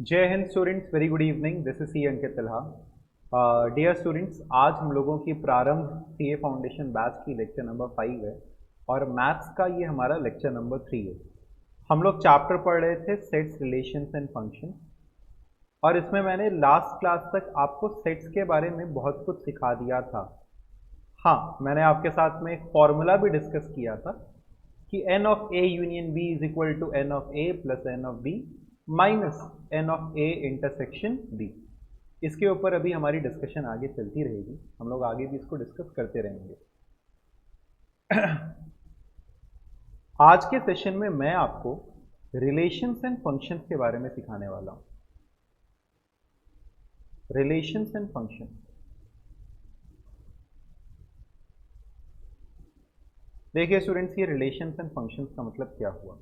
जय हिंद students, very good evening. This is C Ankit Tilha. Dear students, आज हम लोगों की प्रारंभ सीए फाउंडेशन बैच की लेक्चर नंबर 5 है और मैथ्स का ये हमारा लेक्चर नंबर 3 है। हम लोग चैप्टर पढ़ रहे थे सेट्स, रिलेशंस एंड फंक्शंस, और इसमें मैंने लास्ट क्लास तक आपको सेट्स के बारे में बहुत कुछ सिखा दिया था। हाँ, मैंने आपके साथ में एक फॉर्मूला भी डिस्कस किया था कि n of a union b is equal to n of a plus n of b minus n of a intersection b। इसके ऊपर अभी हमारी डिस्कशन आगे चलती रहेगी, हम लोग आगे भी इसको डिस्कस करते रहेंगे। आज के सेशन में मैं आपको रिलेशंस एंड फंक्शंस के बारे में सिखाने वाला हूं। रिलेशंस एंड फंक्शंस, देखिए स्टूडेंट्स, ये रिलेशंस एंड फंक्शंस का मतलब क्या हुआ।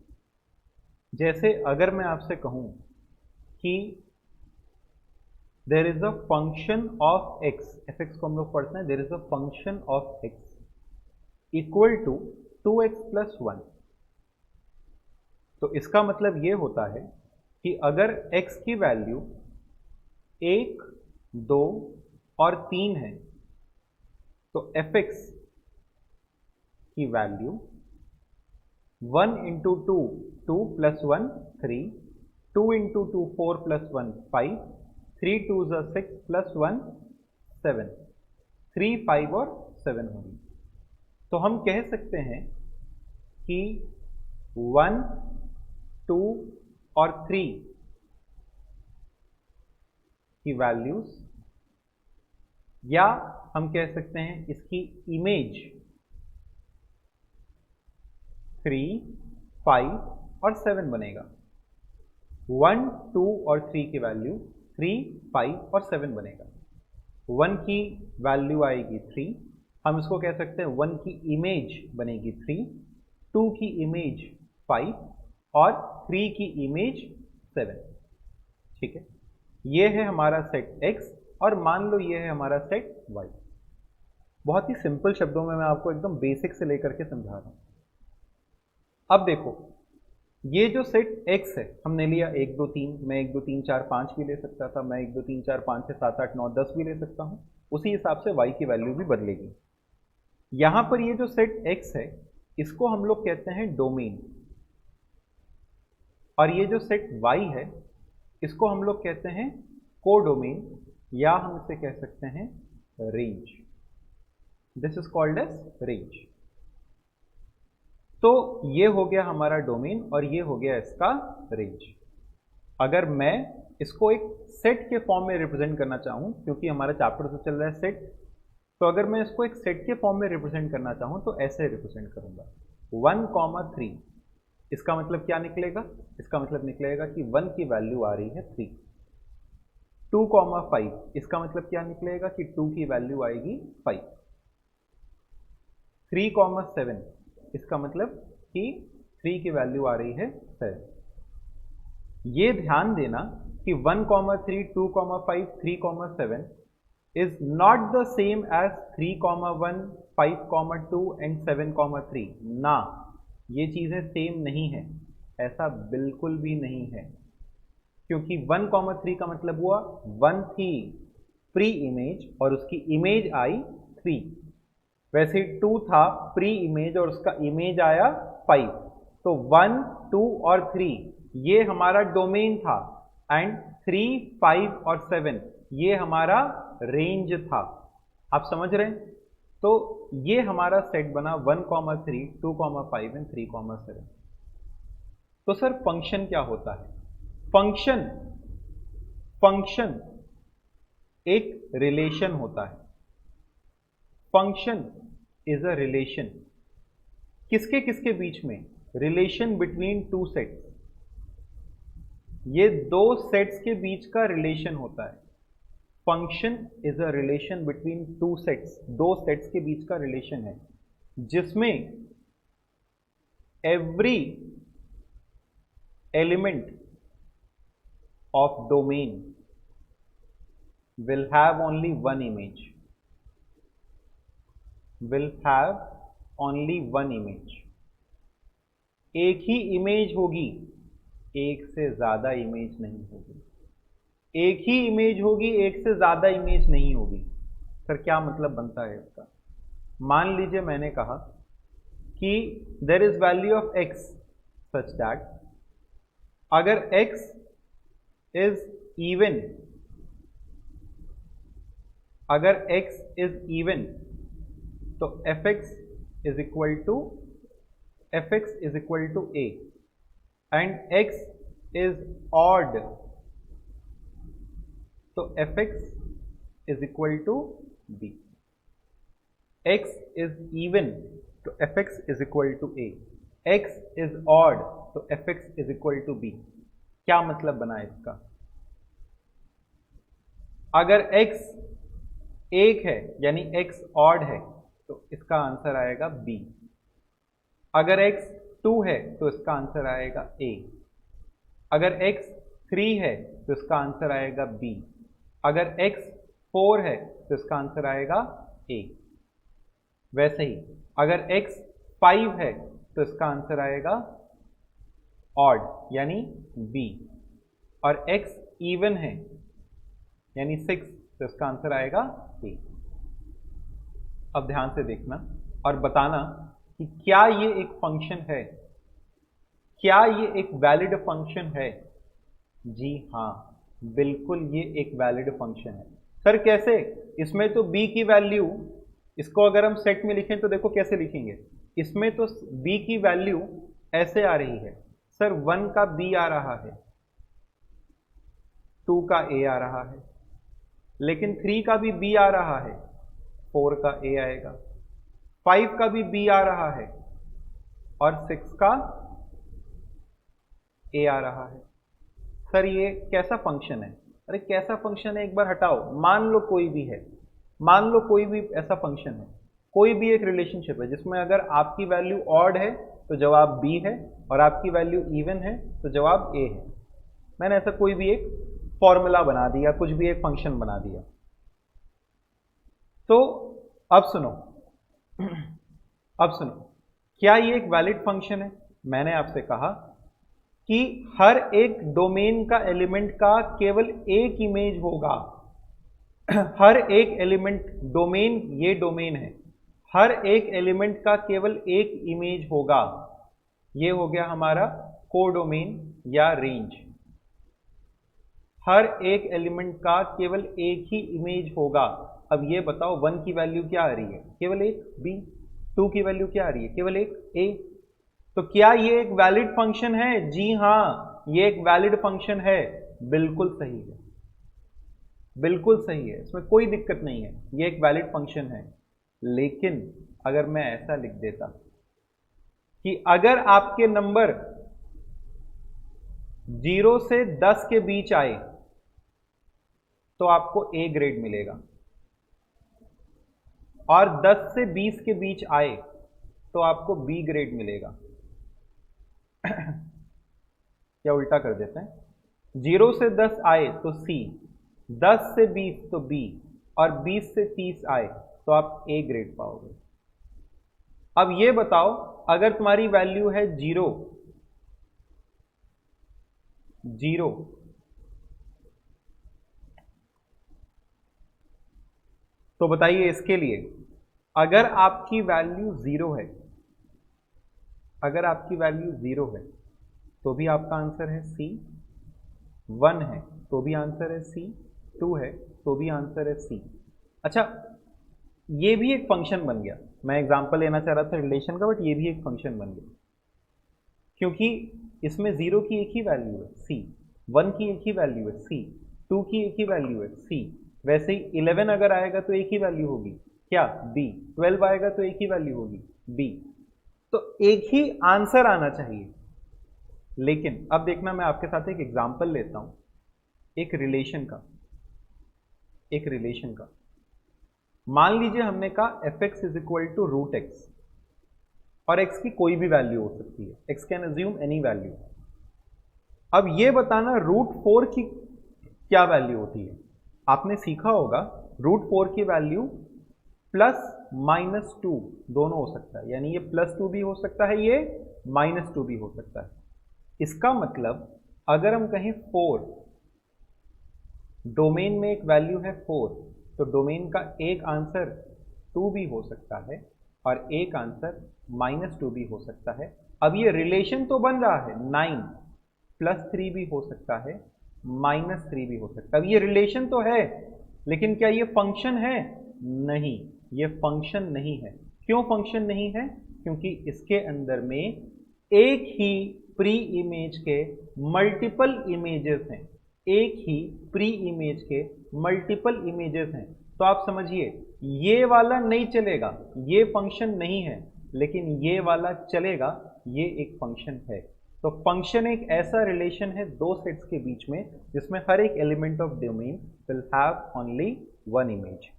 जैसे अगर मैं आपसे कहूं कि there is a function of x, f x को हम लोग पढ़ते हैं, there is a function of x equal to 2x plus 1, तो इसका मतलब ये होता है कि अगर x की वैल्यू 1, 2 और 3 है तो एफ एक्स की value 1 into 2 2 plus 1 3, 2 into 2 4 plus 1 5, 3 2 6 plus 1 7, 3 5 और 7 होगी। तो हम कह सकते हैं कि 1 2 और 3 की वैल्यूज, या हम कह सकते हैं इसकी इमेज 3 5 और 7 बनेगा। 1 2 और 3 की वैल्यू 3 5 और 7 बनेगा। 1 की वैल्यू आएगी 3, हम इसको कह सकते हैं 1 की इमेज बनेगी 3, 2 की इमेज 5 और 3 की इमेज 7। ठीक है, ये है हमारा सेट x और मान लो ये है हमारा सेट y। बहुत ही सिंपल शब्दों में मैं आपको एकदम बेसिक से लेकर के समझा रहा हूं। अब देखो, ये जो सेट x है हमने लिया 1 2 3, मैं 1 2 3 4 5 भी ले सकता था, मैं 1 2 3 4 5 6 7 8 9 10 भी ले सकता हूं। उसी हिसाब से y की वैल्यू भी बदलेगी। यहां पर ये जो सेट x है इसको हम लोग कहते हैं डोमेन, और ये जो सेट y है इसको हम लोग कहते हैं कोडोमेन, या हम इसे कह सकते हैं range. This is called as range. तो ये हो गया हमारा डोमेन और ये हो गया इसका रेंज। अगर मैं इसको एक सेट के फॉर्म में रिप्रेजेंट करना चाहूं, क्योंकि हमारा चैप्टर तो चल रहा है सेट, तो अगर मैं इसको एक सेट के फॉर्म में रिप्रेजेंट करना चाहूं तो ऐसे रिप्रेजेंट करूंगा 1 3। इसका मतलब क्या निकलेगा? इसका मतलब निकलेगा कि 1 की वैल्यू आ रही है 3। 2 5, इसका मतलब क्या निकलेगा कि 2 की वैल्यू आएगी 5। 3 7, इसका मतलब कि 3 की वैल्यू आ रही है 7। ये ध्यान देना कि 1 3, 2 5, 3 7 is not the same as 3 1, 5 2 and 7 3। ना, ये चीजें सेम नहीं है, ऐसा बिल्कुल भी नहीं है। क्योंकि 1 3 का मतलब हुआ 1 थी प्री इमेज और उसकी इमेज आई 3, वैसे 2 था प्री इमेज और उसका इमेज आया 5। तो 1 2 और 3 ये हमारा डोमेन था, एंड 3 5 और 7 ये हमारा रेंज था। आप समझ रहे हैं? तो ये हमारा सेट बना 1 3, 2 5 एंड 3 7। तो सर फंक्शन क्या होता है? फंक्शन फंक्शन एक रिलेशन होता है। Function is a relation. किसके किसके बीच में? Relation between two sets. ये दो सेट्स के बीच का रिलेशन होता है। Function is a relation between two sets, दो सेट्स के बीच का रिलेशन है जिसमें every element of domain will have only one image, will have only one image। एक ही इमेज होगी, एक से ज्यादा इमेज नहीं होगी। एक ही इमेज होगी, एक से ज्यादा इमेज नहीं होगी। सर क्या मतलब बनता है इसका? मान लीजिए मैंने कहा कि there is value of x such that अगर x इज इवन, अगर x इज इवन तो fx is equal to a and x is odd तो fx is equal to b। x is even तो fx is equal to a, x is odd तो fx is equal to b। क्या मतलब बना इसका? अगर x एक है यानी x ऑड है तो इसका आंसर आएगा b। अगर x 2 है तो इसका आंसर आएगा a। अगर x 3 है तो इसका आंसर आएगा b। अगर x 4 है तो इसका आंसर आएगा a। वैसे ही अगर x 5 है तो इसका आंसर आएगा ऑड यानी b, और x इवन है यानी 6 तो इसका आंसर आएगा a। अब ध्यान से देखना और बताना कि क्या ये एक फंक्शन है, क्या ये एक वैलिड फंक्शन है? जी हाँ, बिल्कुल ये एक वैलिड फंक्शन है। सर कैसे? इसमें तो b की वैल्यू, इसको अगर हम सेट में लिखें तो देखो कैसे लिखेंगे। इसमें तो b की वैल्यू ऐसे आ रही है, सर 1 का b आ रहा है, 2 का a आ रहा है, लेकिन 3 का भी b आ रहा है, 4 का a आएगा, 5 का भी b आ रहा है और 6 का a आ रहा है। सर ये कैसा फंक्शन है? अरे कैसा फंक्शन है एक बार हटाओ। मान लो कोई भी है, मान लो कोई भी ऐसा फंक्शन है, कोई भी एक रिलेशनशिप है जिसमें अगर आपकी वैल्यू ऑड है तो जवाब b है और आपकी वैल्यू इवन है तो जवाब a है। मैंने ऐसा कोई भी एक फॉर्मूला बना दिया, कुछ भी एक फंक्शन बना दिया। तो अब सुनो अब सुनो, क्या ये एक वैलिड फंक्शन है? मैंने आपसे कहा कि हर एक डोमेन का एलिमेंट का केवल एक इमेज होगा। हर एक एलिमेंट, डोमेन ये डोमेन है, हर एक एलिमेंट का केवल एक इमेज होगा। ये हो गया हमारा कोडोमेन या रेंज। हर एक एलिमेंट का केवल एक ही इमेज होगा। अब ये बताओ 1 की वैल्यू क्या आ रही है? केवल एक b। 2 की वैल्यू क्या आ रही है? केवल एक a। तो क्या ये एक वैलिड फंक्शन है? जी हाँ, ये एक वैलिड फंक्शन है। बिल्कुल सही है, बिल्कुल सही है, इसमें कोई दिक्कत नहीं है, ये एक वैलिड फंक्शन है। लेकिन अगर मैं ऐसा लिख देता कि अगर आपके नंबर 0 से 10 के बीच आए तो आपको A ग्रेड मिलेगा, और 10 से 20 के बीच आए तो आपको B ग्रेड मिलेगा। क्या उल्टा कर देते हैं? 0 से 10 आए तो C, 10 से 20 तो B, और 20 से 30 आए तो आप A ग्रेड पाओगे। अब ये बताओ, अगर तुम्हारी वैल्यू है 0, तो बताइए इसके लिए, अगर आपकी वैल्यू 0 है, अगर आपकी वैल्यू 0 है तो भी आपका आंसर है C, 1 है तो भी आंसर है C, 2 है तो भी आंसर है C। अच्छा, ये भी एक फंक्शन बन गया। मैं एग्जांपल लेना चाह रहा था रिलेशन का, बट ये भी एक फंक्शन बन गया क्योंकि इसमें 0 की एक ही वैल्यू है C, 1 की एक ही वैल्यू है C, 2 की एक ही वैल्यू है C। वैसे ही 11 अगर आएगा तो एक ही वैल्यू होगी, क्या? B। 12 आएगा तो एक ही वैल्यू होगी, B। तो एक ही आंसर आना चाहिए। लेकिन अब देखना, मैं आपके साथ एक एग्जांपल लेता हूं, एक रिलेशन का, एक रिलेशन का। मान लीजिए हमने कहा fx is equal to root x, और x की कोई भी वैल्यू हो सकती है, x can assume any value. अब ये बताना रूट 4 की क्या वैल्यू होती है। आपने सीखा होगा रूट 4 की वैल्यू प्लस माइनस 2 दोनों हो सकता है, यानी ये +2 भी हो सकता है, ये -2 भी हो सकता है। इसका मतलब अगर हम कहें 4 डोमेन में एक वैल्यू है 4, तो डोमेन का एक आंसर 2 भी हो सकता है और एक आंसर -2 भी हो सकता है। अब ये रिलेशन तो बन रहा है, 9 +3 भी हो सकता है, -3 भी हो सकता है। अब ये रिलेशन तो है, लेकिन क्या ये फंक्शन है? नहीं, ये फंक्शन नहीं है। क्यों फंक्शन नहीं है? क्योंकि इसके अंदर में एक ही प्री इमेज के मल्टीपल इमेजेस हैं, एक ही प्री इमेज के मल्टीपल इमेजेस हैं। तो आप समझिए, ये वाला नहीं चलेगा, ये फंक्शन नहीं है, लेकिन ये वाला चलेगा, ये एक फंक्शन है। तो फंक्शन एक ऐसा रिलेशन है दो सेट्स के बीच में जिसमें हर एक element of domain will have only one image.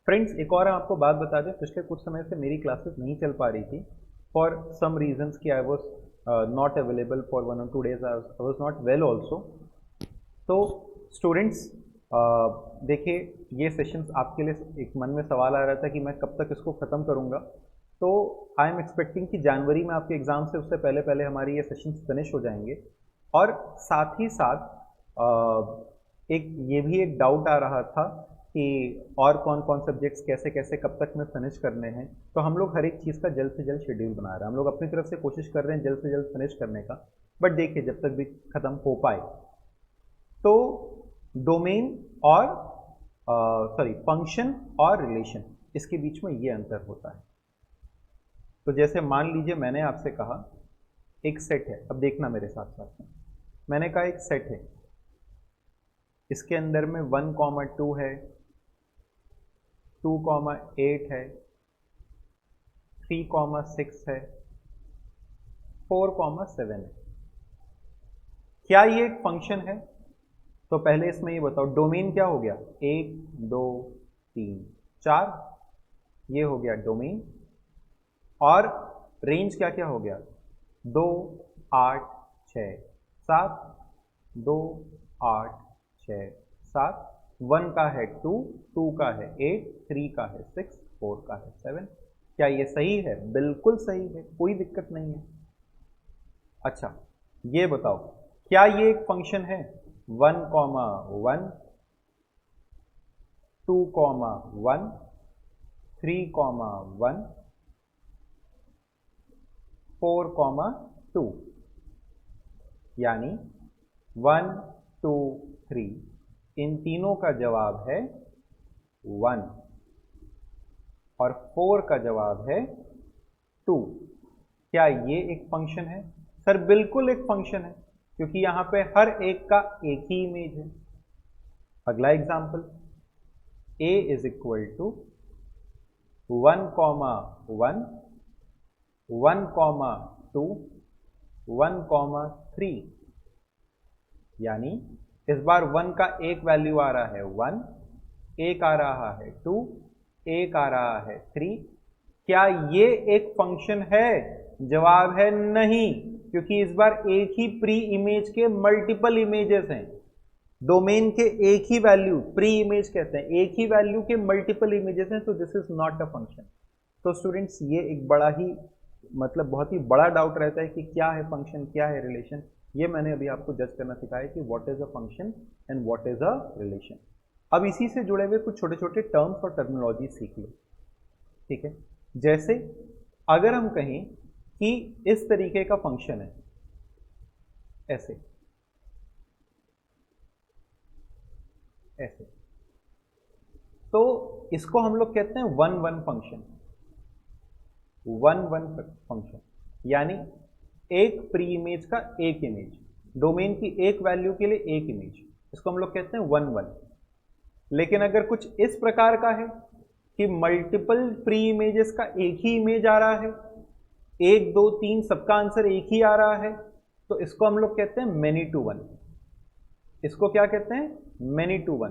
Friends, एक और आपको बात बता दें, पिछले कुछ समय से मेरी क्लासेस नहीं चल पा रही थी फॉर सम रीजंस कि I was not available for 1 or 2 days, I was not well also. तो स्टूडेंट्स, देखिए, ये सेशंस आपके लिए एक मन में सवाल आ रहा था कि मैं कब तक इसको ख़त्म करूँगा। तो आई एम एक्सपेक्टिंग कि जनवरी में आपके एग्ज़ाम से उससे पहले पहले हमारी ये सेशंस फिनिश हो जाएंगे। और साथ ही साथ एक ये भी एक डाउट आ रहा था कि और कौन कौन सब्जेक्ट्स कैसे कैसे कब तक में फिनिश करने हैं। तो हम लोग हर एक चीज़ का जल्द से जल्द शेड्यूल बना रहे हैं, हम लोग अपनी तरफ से कोशिश कर रहे हैं जल्द से जल्द फिनिश करने का। बट देखिए, जब तक भी ख़त्म हो पाए। तो डोमेन और फंक्शन और रिलेशन, इसके बीच में ये अंतर होता है। तो जैसे मान लीजिए मैंने आपसे कहा एक सेट है, अब देखना मेरे साथ साथ में, मैंने कहा एक सेट है, इसके अंदर में 1,2 है, 2,8 है, 3,6 है, 4,7 है। क्या ये एक फंक्शन है? तो पहले इसमें ये बताओ, डोमेन क्या हो गया? 1 2 3 4, ये हो गया डोमेन। और रेंज क्या क्या हो गया? 2 8 6 7, 2 8 6 7, 1 का है 2, 2 का है 8, 3 का है 6, 4 का है 7। क्या ये सही है? बिल्कुल सही है, कोई दिक्कत नहीं है। अच्छा, ये बताओ, क्या ये एक फंक्शन है? 1, 1, 2, 1, 3, 1, 4, 2, यानी 1 2 3, इन तीनों का जवाब है 1 और 4 का जवाब है 2। क्या ये एक फंक्शन है? सर बिल्कुल एक फंक्शन है, क्योंकि यहां पे हर एक का एक ही इमेज है। अगला example, a is equal to 1, 1, 1, 2, 1, 3, यानी इस बार 1 का एक वैल्यू आ रहा है 1, एक आ रहा है 2, एक आ रहा है 3। क्या ये एक फंक्शन है? जवाब है नहीं, क्योंकि इस बार एक ही प्री इमेज के मल्टीपल इमेजेस हैं। डोमेन के एक ही वैल्यू, प्री इमेज कहते हैं, एक ही वैल्यू के मल्टीपल इमेजेस हैं, तो this is not a function. तो स्टूडेंट्स, ये एक बड़ा ही बहुत ही बड़ा डाउट रहता है कि क्या है फंक्शन, क्या है रिलेशन। ये मैंने अभी आपको जज करना सिखाया कि what is a function and what is a relation. अब इसी से जुड़े हुए कुछ छोटे छोटे टर्म्स और टर्मिनोलॉजी सीख लो, ठीक है। जैसे अगर हम कहें कि इस तरीके का फंक्शन है, ऐसे ऐसे, तो इसको हम लोग कहते हैं 1 1 फंक्शन। 1 1 फंक्शन यानी एक प्री इमेज का एक इमेज, डोमेन की एक वैल्यू के लिए एक इमेज, इसको हम लोग कहते हैं 1 1। लेकिन अगर कुछ इस प्रकार का है कि मल्टीपल प्री इमेजेस का एक ही इमेज आ रहा है, 1 2 3 सबका आंसर एक ही आ रहा है, तो इसको हम लोग कहते हैं मेनी टू वन। इसको क्या कहते हैं? Many to one.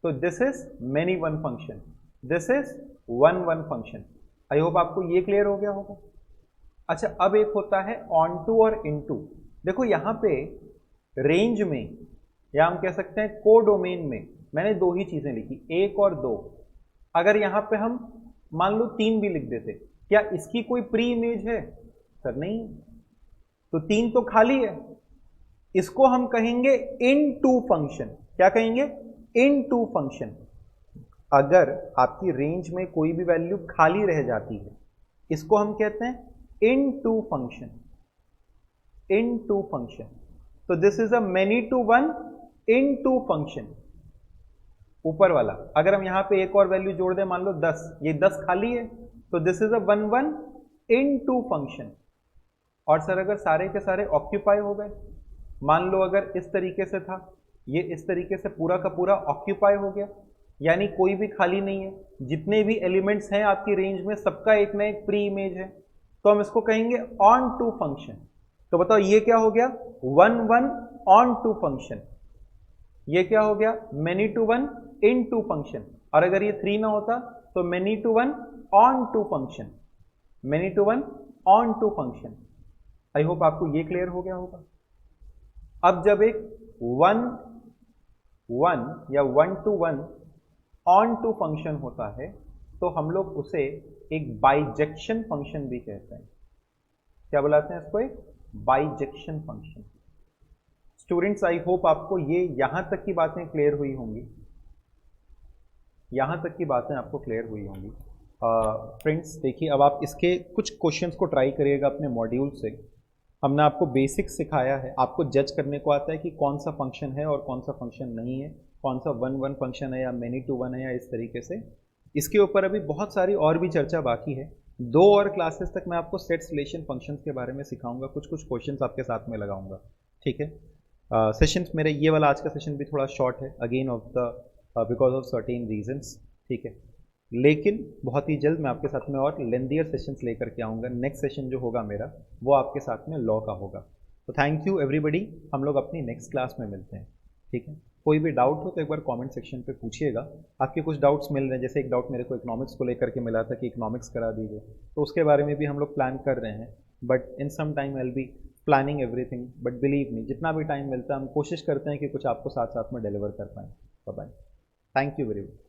तो this is many one function, this is 1 1 function. I hope आपको ये क्लियर हो गया होगा। अच्छा, अब एक होता है ऑन टू और इन टू। देखो यहां पे रेंज में, या हम कह सकते हैं को डोमेन में, मैंने दो ही चीजें लिखी, 1 और 2। अगर यहां पे हम मान लो 3 भी लिख देते, क्या इसकी कोई प्री इमेज है? सर नहीं, तो 3 तो खाली है। इसको हम कहेंगे इन टू फंक्शन। क्या कहेंगे? Into function. अगर आपकी रेंज में कोई भी वैल्यू खाली रह जाती है, इसको हम कहते हैं इनटू फंक्शन, इनटू फंक्शन। तो this is a many to one into function. ऊपर वाला अगर हम यहां पे एक और वैल्यू जोड़ दें, मान लो 10, ये 10 खाली है, तो this is a one one into function. और सर अगर सारे के सारे ऑक्यूपाई हो गए, मान लो अगर इस तरीके से था, ये इस तरीके से पूरा का पूरा ऑक्यूपाई हो गया, यानी कोई भी खाली नहीं है, जितने भी एलिमेंट्स हैं आपकी रेंज में सबका एक ना एक प्री इमेज है, तो हम इसको कहेंगे ऑन टू फंक्शन। तो बताओ ये क्या हो गया? One one onto function. ये क्या हो गया? Many to one into function. और अगर ये 3 ना होता तो many to one onto function, many to one onto function. I hope आपको ये क्लियर हो गया होगा। अब जब एक वन वन या one to one onto function होता है, तो हम लोग उसे एक बाइजेक्शन फंक्शन भी कहते हैं। क्या बुलाते हैं इसको? एक bijection function. Students I hope आपको ये यहां तक की बातें क्लियर हुई होंगी, यहां तक की बातें आपको क्लियर हुई होंगी। फ्रेंड्स देखिए, अब आप इसके कुछ क्वेश्चंस को ट्राई करिएगा अपने मॉड्यूल से। हमने आपको बेसिक्स सिखाया है, आपको जज करने को आता है कि कौन सा फंक्शन है और कौन सा फंक्शन नहीं है, कौन सा वन वन फंक्शन है या मेनी टू वन है या इस तरीके से। इसके ऊपर अभी बहुत सारी और भी चर्चा बाकी है। 2 और क्लासेस तक मैं आपको सेट्स रिलेशन फंक्शंस के बारे में सिखाऊंगा, कुछ कुछ क्वेश्चंस आपके साथ में लगाऊंगा, ठीक है। सेशंस मेरे ये वाला आज का सेशन भी थोड़ा शॉर्ट है, again of the because of certain reasons, ठीक है। लेकिन बहुत ही जल्द मैं आपके साथ में और लेंदियर सेशंस लेकर के आऊँगा। नेक्स्ट सेशन जो होगा मेरा वो आपके साथ में लॉ का होगा। तो थैंक यू एवरीबडी, हम लोग अपनी नेक्स्ट क्लास में मिलते हैं, ठीक है। कोई भी डाउट हो तो एक बार कमेंट सेक्शन पे पूछिएगा। आपके कुछ डाउट्स मिल रहे हैं, जैसे एक डाउट मेरे को इकोनॉमिक्स को लेकर के मिला था कि इकोनॉमिक्स करा दीजिए, तो उसके बारे में भी हम लोग प्लान कर रहे हैं। But in some time I will be planning everything, but believe me जितना भी टाइम मिलता है हम कोशिश करते हैं कि कुछ आपको साथ साथ में डिलीवर कर पाएँ। Bye bye, thank you very much.